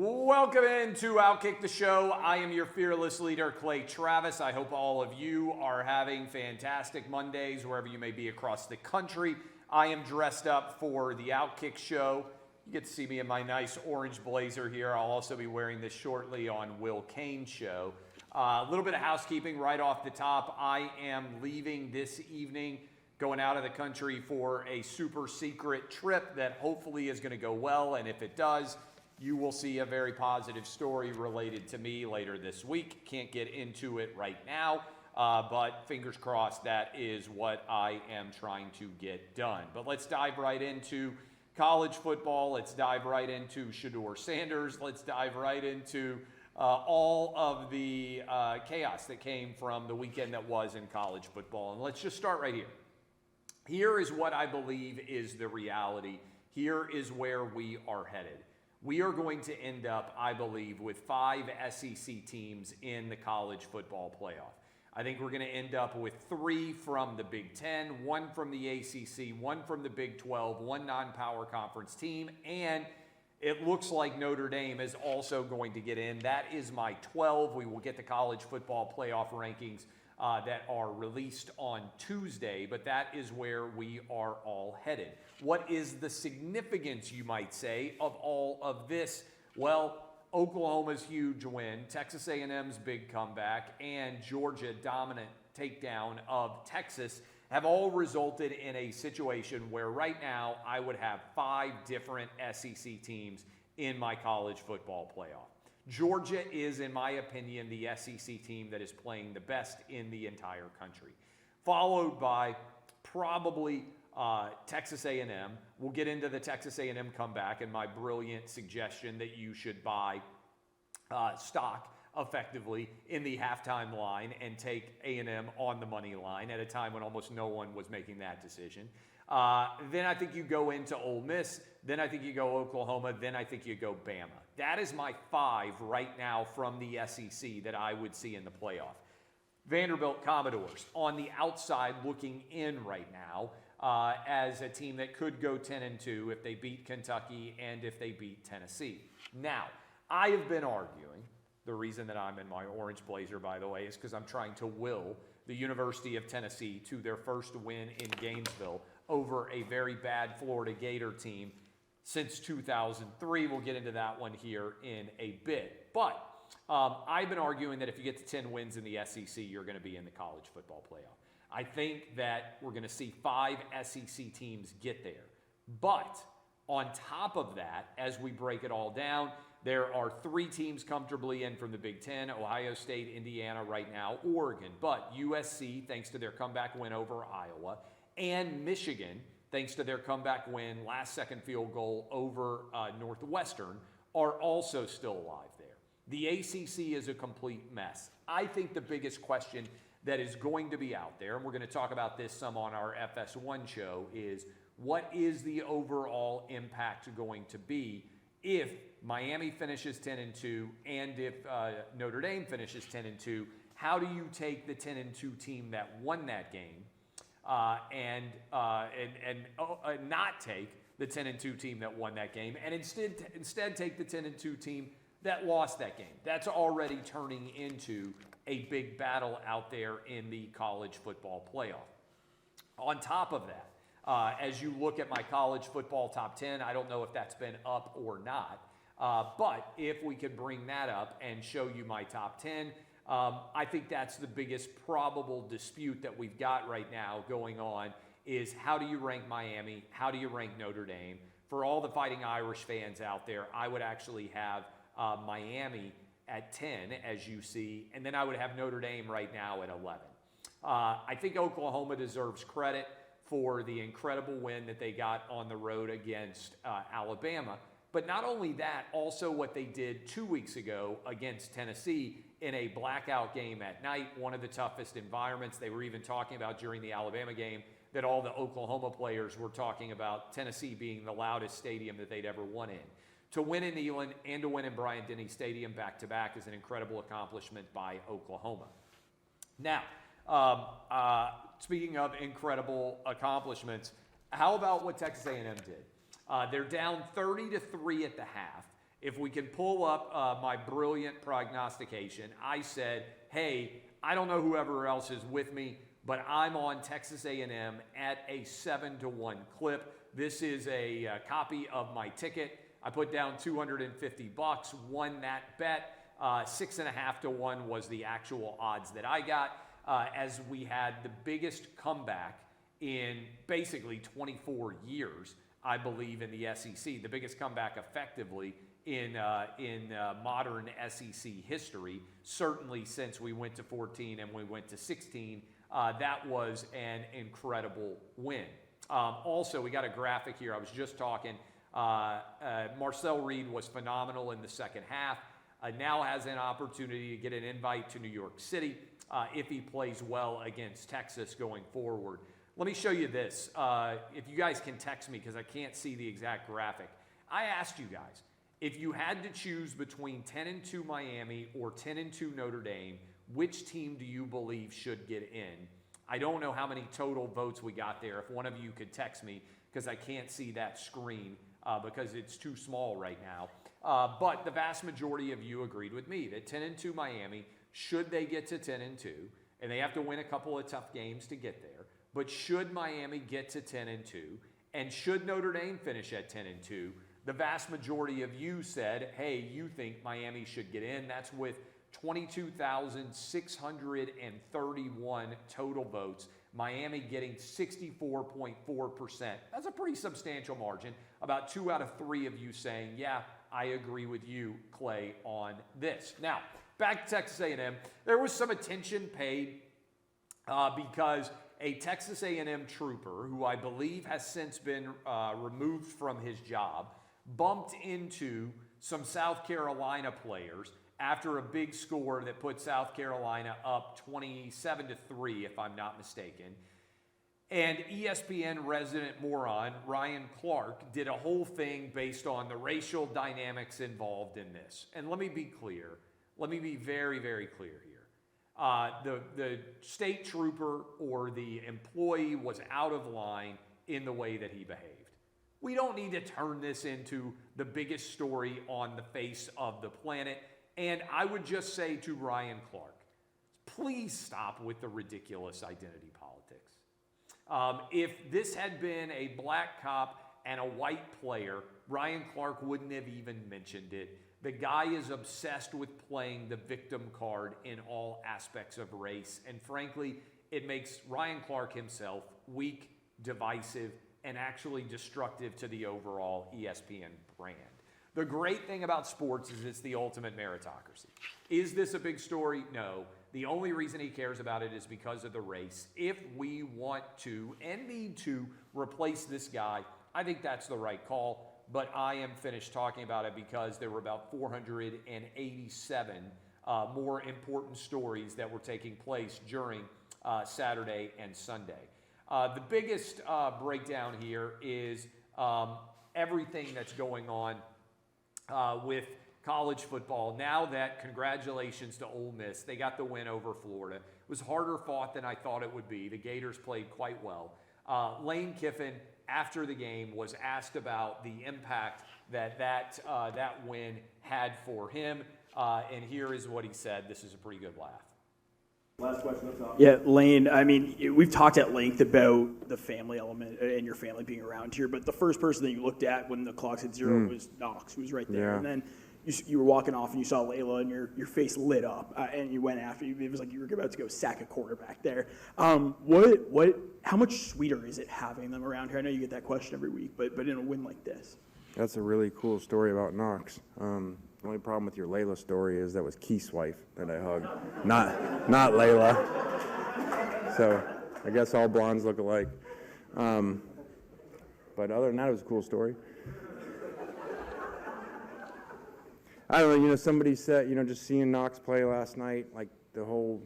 Welcome into OutKick the show. I am your fearless leader, Clay Travis. I hope all of you are having fantastic Mondays wherever you may be across the country. I am dressed up for the OutKick show. You get to see me in my nice orange blazer here. I'll also be wearing this shortly on Will Cain's show. A little bit of housekeeping right off the top. I am leaving this evening, going out of the country for a super secret trip that hopefully is going to go well, and if it does, you will see a very positive story related to me later this week. Can't get into it right now, but fingers crossed that is what I am trying to get done. But let's dive right into college football. Let's dive right into Shedeur Sanders. Let's dive right into all of the chaos that came from the weekend that was in college football. And let's just start right here. Here is what I believe is the reality. Here is where we are headed. We are going to end up, I believe, with 5 SEC teams in the college football playoff. I think we're going to end up with 3 from the Big Ten, 1 from the ACC, 1 from the Big 12, 1 non-power conference team, and it looks like Notre Dame is also going to get in. That is my 12. We will get the college football playoff rankings that are released on Tuesday, but that is where we are all headed. What is the significance, you might say, of all of this? Well, Oklahoma's huge win, Texas A&M's big comeback, and Georgia dominant takedown of Texas have all resulted in a situation where right now I would have 5 different SEC teams in my college football playoff. Georgia is, in my opinion, the SEC team that is playing the best in the entire country, followed by probably Texas A&M. We'll get into the Texas A&M comeback and my brilliant suggestion that you should buy stock effectively in the halftime line and take A&M on the money line at a time when almost no one was making that decision. Then I think you go into Ole Miss. Then I think you go Oklahoma. Then I think you go Bama. That is my 5 right now from the SEC that I would see in the playoff. Vanderbilt Commodores on the outside looking in right now as a team that could go 10-2 if they beat Kentucky and if they beat Tennessee. Now, I have been arguing, the reason that I'm in my orange blazer, by the way, is because I'm trying to will the University of Tennessee to their first win in Gainesville over a very bad Florida Gator team since 2003. We'll get into that one here in a bit. But I've been arguing that if you get to 10 wins in the SEC, you're going to be in the college football playoff. I think that we're going to see 5 SEC teams get there. But on top of that, as we break it all down, there are 3 teams comfortably in from the Big Ten: Ohio State, Indiana right now, Oregon. But USC, thanks to their comeback win over Iowa, and Michigan, thanks to their comeback win, last-second field goal over Northwestern, are also still alive there. The ACC is a complete mess. I think the biggest question that is going to be out there, and we're going to talk about this some on our FS1 show, is what is the overall impact going to be if Miami finishes 10-2 and if Notre Dame finishes 10-2? How do you take the 10-2 team that won that game and not take the 10-2 team that won that game, and instead take the 10-2 team that lost that game? That's already turning into a big battle out there in the college football playoff. On top of that, as you look at my college football top 10, I don't know if that's been up or not, but if we could bring that up and show you my top 10, I think that's the biggest probable dispute that we've got right now going on, is how do you rank Miami? How do you rank Notre Dame? For all the Fighting Irish fans out there, I would actually have Miami at 10, as you see, and then I would have Notre Dame right now at 11. I think Oklahoma deserves credit for the incredible win that they got on the road against Alabama. But not only that, also what they did 2 weeks ago against Tennessee in a blackout game at night, one of the toughest environments. They were even talking about during the Alabama game that all the Oklahoma players were talking about Tennessee being the loudest stadium that they'd ever won in. To win in Neyland and to win in Bryant-Denny Stadium back-to-back is an incredible accomplishment by Oklahoma. Now, speaking of incredible accomplishments, how about what Texas A&M did? They're down 30-3 at the half, If we can pull up my brilliant prognostication, I said, hey, I don't know whoever else is with me, but I'm on Texas A&M at a 7-1 clip. This is a copy of my ticket. I put down $250, won that bet. 6.5 to 1 was the actual odds that I got, as we had the biggest comeback in basically 24 years, I believe, in the SEC. The biggest comeback effectively in modern SEC history, certainly since we went to 14 and we went to 16. That was an incredible win. Also, we got a graphic here. I was just talking. Marcel Reed was phenomenal in the second half. Now has an opportunity to get an invite to New York City if he plays well against Texas going forward. Let me show you this. If you guys can text me, because I can't see the exact graphic. I asked you guys, if you had to choose between 10-2 Miami or 10-2 Notre Dame, which team do you believe should get in? I don't know how many total votes we got there. If one of you could text me, because I can't see that screen because it's too small right now. But the vast majority of you agreed with me that 10-2 Miami, should they get to 10-2, and they have to win a couple of tough games to get there, but should Miami get to 10-2, and should Notre Dame finish at 10-2, the vast majority of you said, hey, you think Miami should get in. That's with 22,631 total votes. Miami getting 64.4%. That's a pretty substantial margin. About 2 out of 3 of you saying, yeah, I agree with you, Clay, on this. Now, back to Texas A&M. There was some attention paid because a Texas A&M trooper, who I believe has since been removed from his job, bumped into some South Carolina players after a big score that put South Carolina up 27-3, if I'm not mistaken. And ESPN resident moron Ryan Clark did a whole thing based on the racial dynamics involved in this. And let me be clear. Let me be very, very clear here. The state trooper or the employee was out of line in the way that he behaved. We don't need to turn this into the biggest story on the face of the planet. And I would just say to Ryan Clark, please stop with the ridiculous identity politics. If this had been a black cop and a white player, Ryan Clark wouldn't have even mentioned it. The guy is obsessed with playing the victim card in all aspects of race. And frankly, it makes Ryan Clark himself weak, divisive, and actually destructive to the overall ESPN brand. The great thing about sports is it's the ultimate meritocracy. Is this a big story? No. The only reason he cares about it is because of the race. If we want to and need to replace this guy, I think that's the right call. But I am finished talking about it because there were about 487 more important stories that were taking place during Saturday and Sunday. The biggest breakdown here is everything that's going on with college football. Now that, congratulations to Ole Miss, they got the win over Florida. It was harder fought than I thought it would be. The Gators played quite well. Lane Kiffin, after the game, was asked about the impact that win had for him, and here is what he said. This is a pretty good laugh. Last question up top. Yeah, Lane, I mean, we've talked at length about the family element and your family being around here, but the first person that you looked at when the clock hit 0 was Knox, who was right there. Yeah. And then you were walking off and you saw Layla and your face lit up and you went after you. It was like you were about to go sack a quarterback there. How much sweeter is it having them around here? I know you get that question every week, but in a win like this. That's a really cool story about Knox. The only problem with your Layla story is that was Keith's wife that I hugged, not Layla. So I guess all blondes look alike. But other than that, it was a cool story. I don't know, somebody said, just seeing Knox play last night, like the whole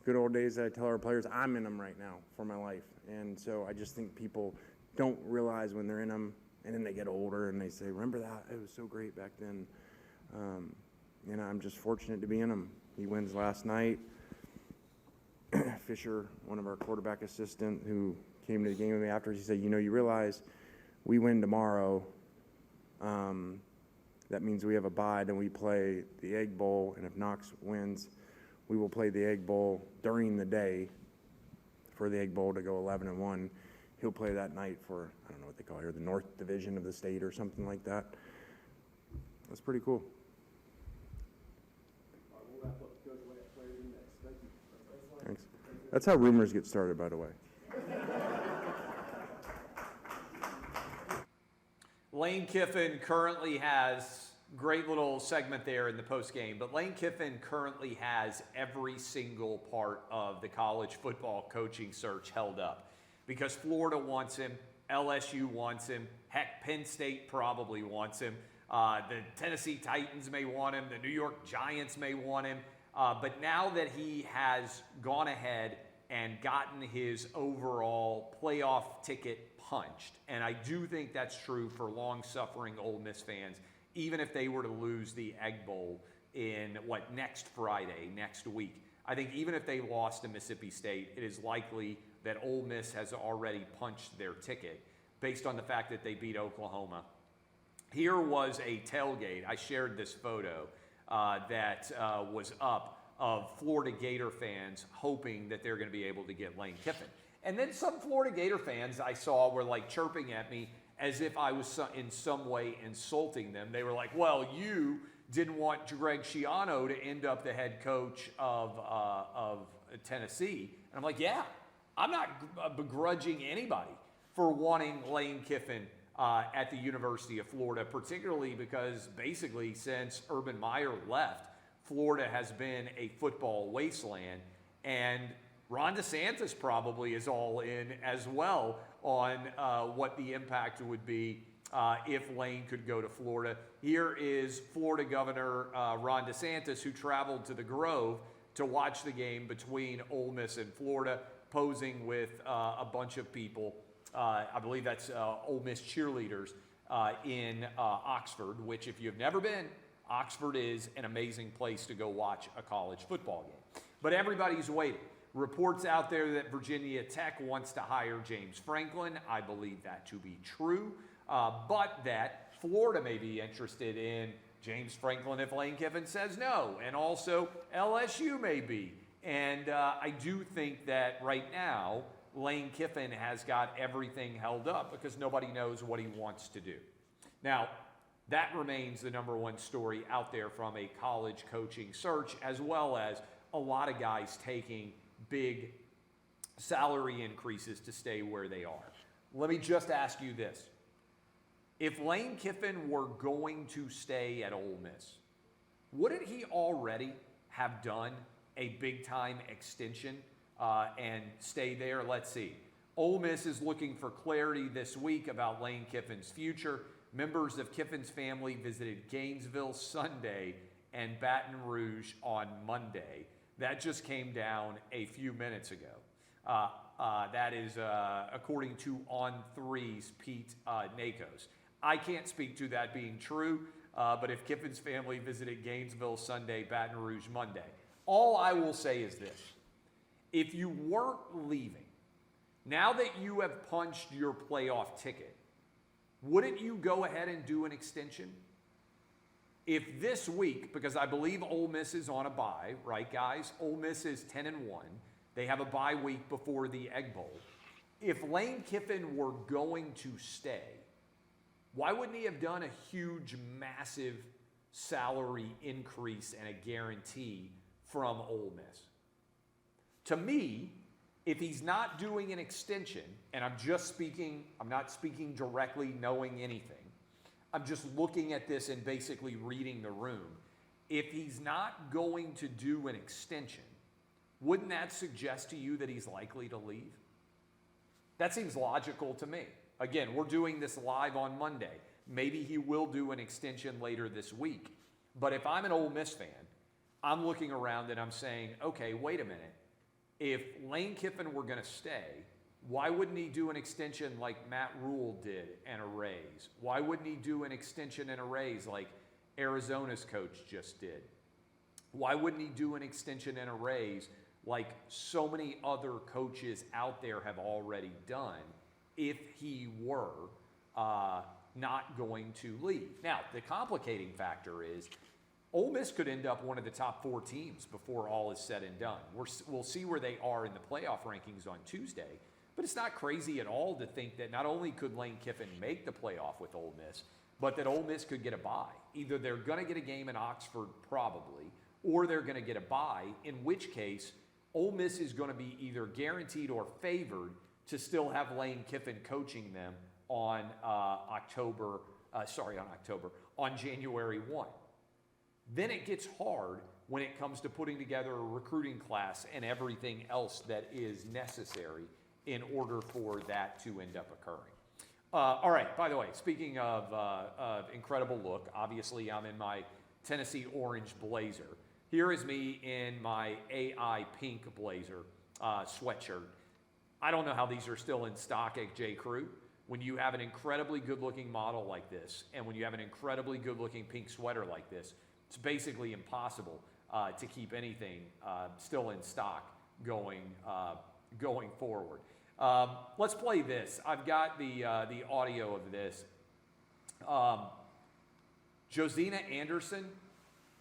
good old days that I tell our players, I'm in them right now for my life. And so I just think people don't realize when they're in them, and then they get older and they say, remember that? It was so great back then. I'm just fortunate to be in them. He wins last night. Fisher, one of our quarterback assistant who came to the game with me after, he said, you realize we win tomorrow, That means we have a bye, then we play the Egg Bowl, and if Knox wins, we will play the Egg Bowl during the day for the Egg Bowl to go 11-1. He'll play that night for, I don't know what they call it here, the North Division of the state or something like that. That's pretty cool. Thanks. That's how rumors get started, by the way. Lane Kiffin currently has, great little segment there in the postgame, but Lane Kiffin currently has every single part of the college football coaching search held up because Florida wants him, LSU wants him, heck, Penn State probably wants him, the Tennessee Titans may want him, the New York Giants may want him, but now that he has gone ahead and gotten his overall playoff ticket punched, and I do think that's true for long-suffering Ole Miss fans, even if they were to lose the Egg Bowl in, next Friday, next week. I think even if they lost to Mississippi State, it is likely that Ole Miss has already punched their ticket based on the fact that they beat Oklahoma. Here was a tailgate. I shared this photo that was up of Florida Gator fans hoping that they're going to be able to get Lane Kiffin. And then some Florida Gator fans I saw were chirping at me as if I was in some way insulting them. They were like, well, you didn't want Greg Schiano to end up the head coach of Tennessee. And I'm like, yeah, I'm not begrudging anybody for wanting Lane Kiffin at the University of Florida, particularly because basically since Urban Meyer left, Florida has been a football wasteland, and Ron DeSantis probably is all in as well on what the impact would be if Lane could go to Florida. Here is Florida Governor Ron DeSantis, who traveled to the Grove to watch the game between Ole Miss and Florida, posing with a bunch of people. I believe that's Ole Miss cheerleaders in Oxford, which if you've never been, Oxford is an amazing place to go watch a college football game. But everybody's waiting. Reports out there that Virginia Tech wants to hire James Franklin. I believe that to be true, but that Florida may be interested in James Franklin if Lane Kiffin says no, and also LSU may be. And I do think that right now, Lane Kiffin has got everything held up because nobody knows what he wants to do. Now, that remains the number one story out there from a college coaching search, as well as a lot of guys taking big salary increases to stay where they are. Let me just ask you this. If Lane Kiffin were going to stay at Ole Miss, wouldn't he already have done a big-time extension and stay there? Let's see. Ole Miss is looking for clarity this week about Lane Kiffin's future. Members of Kiffin's family visited Gainesville Sunday and Baton Rouge on Monday. That just came down a few minutes ago. That is according to On3's Pete Nakos. I can't speak to that being true, but if Kiffin's family visited Gainesville Sunday, Baton Rouge Monday, all I will say is this. If you weren't leaving, now that you have punched your playoff ticket, wouldn't you go ahead and do an extension? If this week, because I believe Ole Miss is on a bye, right, guys? Ole Miss is 10-1. They have a bye week before the Egg Bowl. If Lane Kiffin were going to stay, why wouldn't he have done a huge, massive salary increase and a guarantee from Ole Miss? To me, if he's not doing an extension, and I'm not speaking directly knowing anything, I'm just looking at this and basically reading the room. If he's not going to do an extension, wouldn't that suggest to you that he's likely to leave? That seems logical to me. Again, we're doing this live on Monday. Maybe he will do an extension later this week. But if I'm an Ole Miss fan, I'm looking around and I'm saying, okay, wait a minute. If Lane Kiffin were going to stay, why wouldn't he do an extension like Matt Rule did and a raise? Why wouldn't he do an extension and a raise like Arizona's coach just did? Why wouldn't he do an extension and a raise like so many other coaches out there have already done if he were not going to leave. Now, the complicating factor is Ole Miss could end up one of the top 4 teams before all is said and done. We'll see where they are in the playoff rankings on Tuesday, but it's not crazy at all to think that not only could Lane Kiffin make the playoff with Ole Miss, but that Ole Miss could get a bye. Either they're going to get a game in Oxford, probably, or they're going to get a bye, in which case Ole Miss is going to be either guaranteed or favored to still have Lane Kiffin coaching them on January 1. Then it gets hard when it comes to putting together a recruiting class and everything else that is necessary in order for that to end up occurring. All right, by the way, speaking of incredible look, obviously I'm in my Tennessee orange blazer. Here is me in my AI pink blazer sweatshirt. I don't know how these are still in stock at J. Crew. When you have an incredibly good-looking model like this, and when you have an incredibly good-looking pink sweater like this, it's basically impossible to keep anything still in stock going forward. Let's play this. I've got the audio of this. Josina Anderson,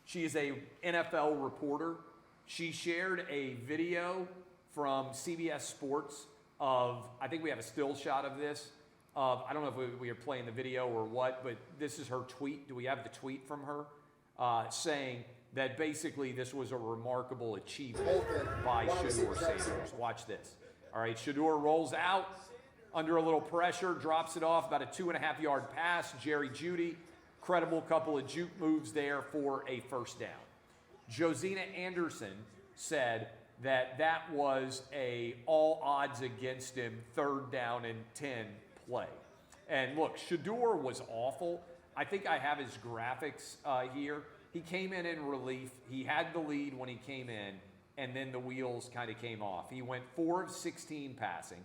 she is a NFL reporter. She shared a video from CBS Sports of, I think we have a still shot of this. I don't know if we are playing the video or what, but this is her tweet. Do we have the tweet from her? Saying that basically this was a remarkable achievement by Shedeur Sanders. Watch this. All right, Shedeur rolls out under a little pressure, drops it off, about a 2.5-yard pass. Jerry Jeudy, credible couple of juke moves there for a first down. Josina Anderson said that was a all odds against him 3rd down and 10 play. And look, Shedeur was awful. I think I have his graphics here. He came in relief. He had the lead when he came in, and then the wheels kind of came off. He went 4 of 16 passing,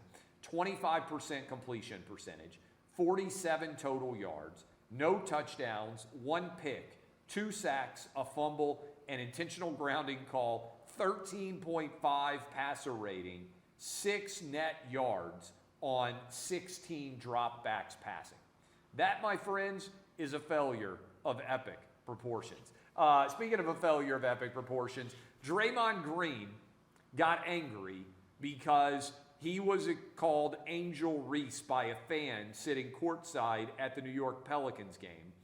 25% completion percentage, 47 total yards, no touchdowns, 1 pick, 2 sacks, a fumble, an intentional grounding call, 13.5 passer rating, 6 net yards on 16 dropbacks passing. That, my friends, is a failure of epic proportions. Speaking of a failure of epic proportions, Draymond Green got angry because he was called Angel Reese by a fan sitting courtside at the New York Pelicans game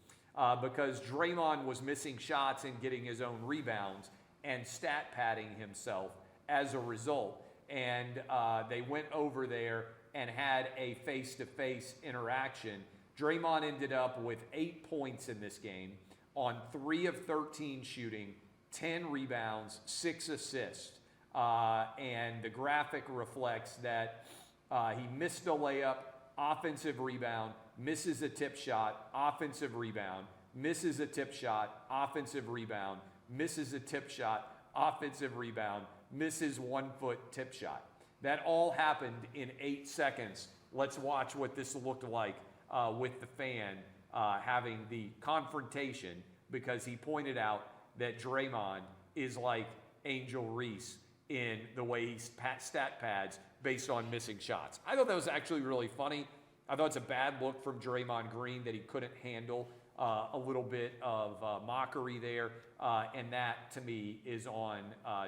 because Draymond was missing shots and getting his own rebounds and stat padding himself as a result. And they went over there and had a face-to-face interaction. Draymond ended up with 8 points in this game on 3 of 13 shooting, 10 rebounds, 6 assists. And the graphic reflects that he missed a layup, offensive rebound, misses a tip shot, offensive rebound, misses a tip shot, offensive rebound, misses a tip shot, offensive rebound, misses 1-foot tip shot. That all happened in 8 seconds. Let's watch what this looked like with the fan having the confrontation because he pointed out that Draymond is like Angel Reese in the way he stat pads based on missing shots. I thought that was actually really funny. I thought it's a bad look from Draymond Green that he couldn't handle a little bit of mockery there, and that to me is on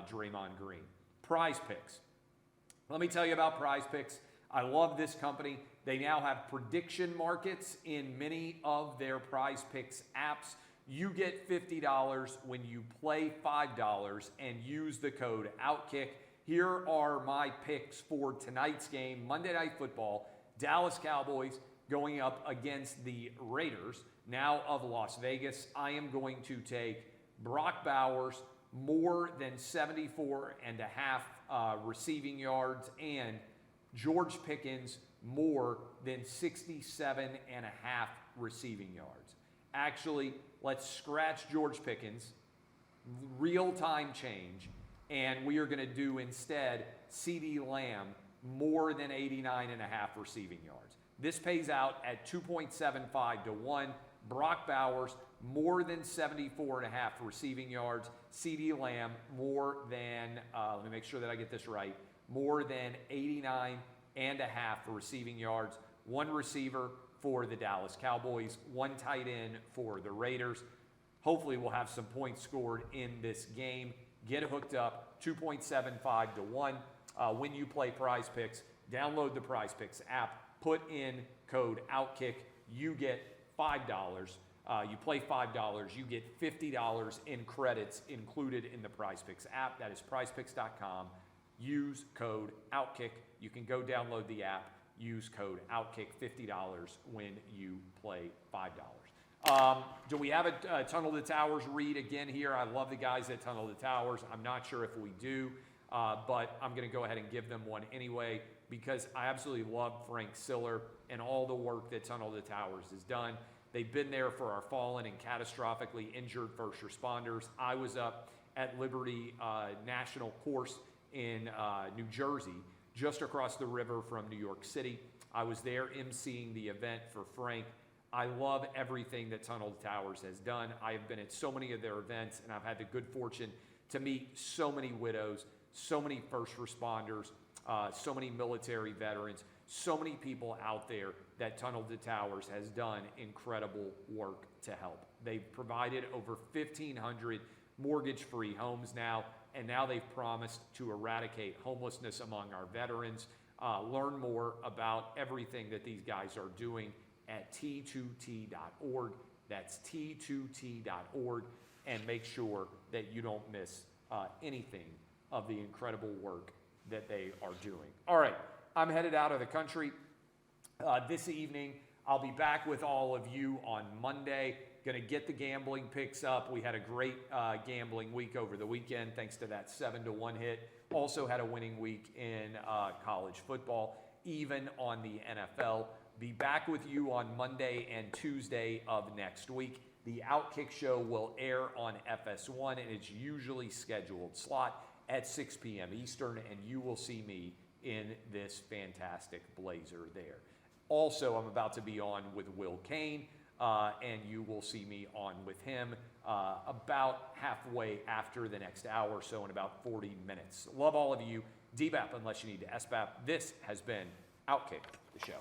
Draymond Green. PrizePicks. Let me tell you about PrizePicks. I love this company. They now have prediction markets in many of their PrizePicks apps. You get $50 when you play $5 and use the code OutKick. Here are my picks for tonight's game, Monday Night Football. Dallas Cowboys going up against the Raiders, now of Las Vegas. I am going to take Brock Bowers more than 74.5 receiving yards and George Pickens more than 67.5 receiving yards. Actually, let's scratch George Pickens, real-time change, and we are going to do instead CeeDee Lamb more than 89.5 receiving yards. This pays out at 2.75 to 1. Brock Bowers more than 74.5 receiving yards. CeeDee Lamb more than, let me make sure that I get this right, more than 89.5 receiving yards. One receiver, for the Dallas Cowboys, 1 tight end for the Raiders. Hopefully we'll have some points scored in this game. Get hooked up, 2.75 to 1. When you play PrizePicks, download the PrizePicks app, put in code OutKick, you get $5. You play $5, you get $50 in credits included in the PrizePicks app. That is prizepicks.com. Use code OutKick. You can go download the app, use code OutKick, $50 when you play $5. Do we have a Tunnel to Towers read again here? I love the guys at Tunnel to Towers. I'm not sure if we do, but I'm going to go ahead and give them one anyway because I absolutely love Frank Siller and all the work that Tunnel to Towers has done. They've been there for our fallen and catastrophically injured first responders. I was up at Liberty National Course in New Jersey, just across the river from New York City. I was there emceeing the event for Frank. I love everything that Tunnel to Towers has done. I have been at so many of their events, and I've had the good fortune to meet so many widows, so many first responders, so many military veterans, so many people out there that Tunnel to Towers has done incredible work to help. They've provided over 1,500 mortgage-free homes now, and now they've promised to eradicate homelessness among our veterans. Learn more about everything that these guys are doing at T2T.org. That's T2T.org, and make sure that you don't miss anything of the incredible work that they are doing. All right, I'm headed out of the country. This evening, I'll be back with all of you on Monday. Going to get the gambling picks up. We had a great gambling week over the weekend thanks to that 7-1 hit. Also had a winning week in college football, even on the NFL. Be back with you on Monday and Tuesday of next week. The OutKick show will air on FS1 in its usually scheduled slot at 6 p.m. Eastern, and you will see me in this fantastic blazer there. Also, I'm about to be on with Will Kane, and you will see me on with him about halfway after the next hour, so in about 40 minutes. Love all of you. DBAP unless you need to SBAP. This has been OutKick, the show.